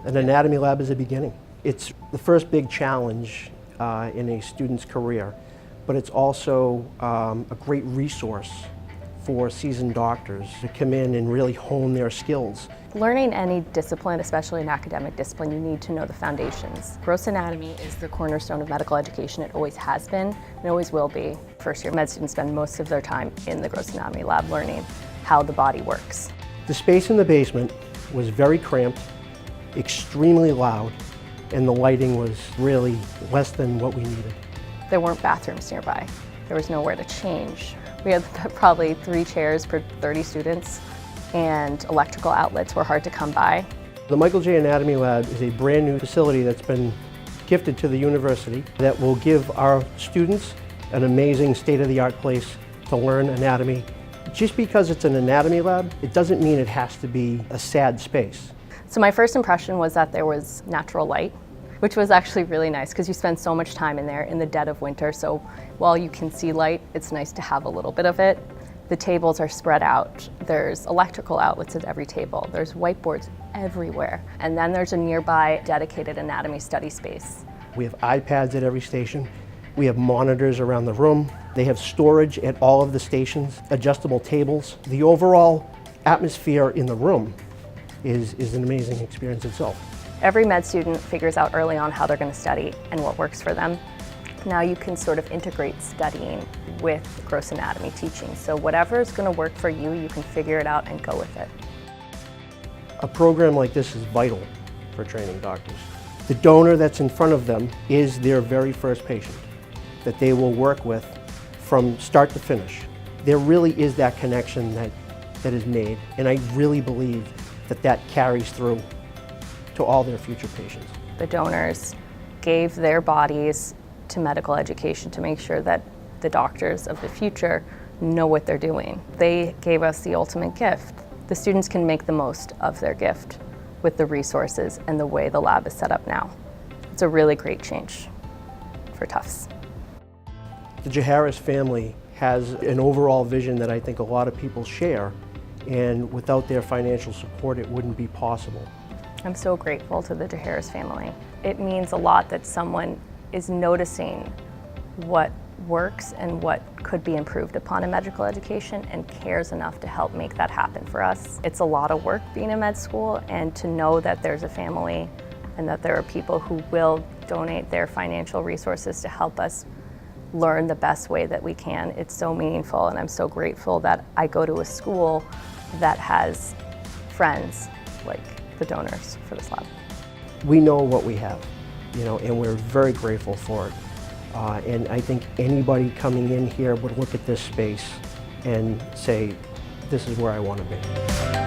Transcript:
An anatomy lab is a beginning. It's the first big challenge in a student's career, but it's also a great resource for seasoned doctors to come in and really hone their skills. Learning any discipline, especially an academic discipline, you need to know the foundations. Gross anatomy is the cornerstone of medical education. It always has been and always will be. First year med students spend most of their time in the gross anatomy lab learning how the body works. The space in the basement was very cramped, extremely loud, and the lighting was really less than what we needed. There weren't bathrooms nearby. There was nowhere to change. We had probably 3 chairs per 30 students, and electrical outlets were hard to come by. The Michael J. Anatomy Lab is a brand new facility that's been gifted to the university that will give our students an amazing state-of-the-art place to learn anatomy. Just because it's an anatomy lab, it doesn't mean it has to be a sad space. So my first impression was that there was natural light, which was actually really nice because you spend so much time in there in the dead of winter. So while you can see light, it's nice to have a little bit of it. The tables are spread out. There's electrical outlets at every table. There's whiteboards everywhere. And then there's a nearby dedicated anatomy study space. We have iPads at every station. We have monitors around the room. They have storage at all of the stations, adjustable tables. The overall atmosphere in the room is an amazing experience itself. Every med student figures out early on how they're going to study and what works for them. Now you can sort of integrate studying with gross anatomy teaching. So whatever is going to work for you, you can figure it out and go with it. A program like this is vital for training doctors. The donor that's in front of them is their very first patient that they will work with from start to finish. There really is that connection that is made, and I really believe that carries through to all their future patients. The donors gave their bodies to medical education to make sure that the doctors of the future know what they're doing. They gave us the ultimate gift. The students can make the most of their gift with the resources and the way the lab is set up now. It's a really great change for Tufts. The Jaharis family has an overall vision that I think a lot of people share, and without their financial support, it wouldn't be possible. I'm so grateful to the Jaharis family. It means a lot that someone is noticing what works and what could be improved upon in medical education and cares enough to help make that happen for us. It's a lot of work being in med school, and to know that there's a family and that there are people who will donate their financial resources to help us learn the best way that we can, it's so meaningful, and I'm so grateful that I go to a school that has friends like the donors for this lab. We know what we have, and we're very grateful for it. And I think anybody coming in here would look at this space and say, this is where I want to be.